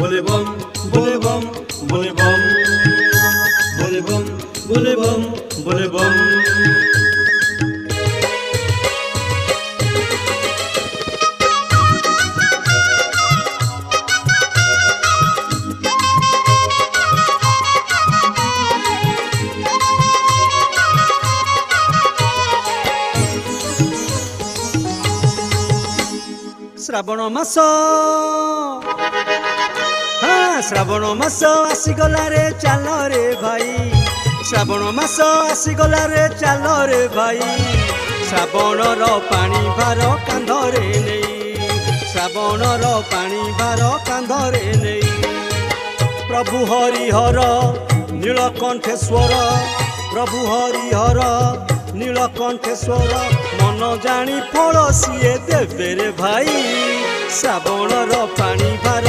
बोले बम बोले बम बोले बम बोले बम बोले बम बोले बम। श्रावण मास हाँ श्रावण मास आसीगला रे चाल रे भाई श्रावण मास आसीगला रे चाल रे भाई श्रावणर पानी भार कांधरे नहीं श्रावणर पानी भार कांधरे नहीं प्रभु हरिहर नीलकंठेश्वर प्रभु हरिहर नीलकंठेश्वर मन जानी फल सीए देवे रे भाई श्रावणर पानी भार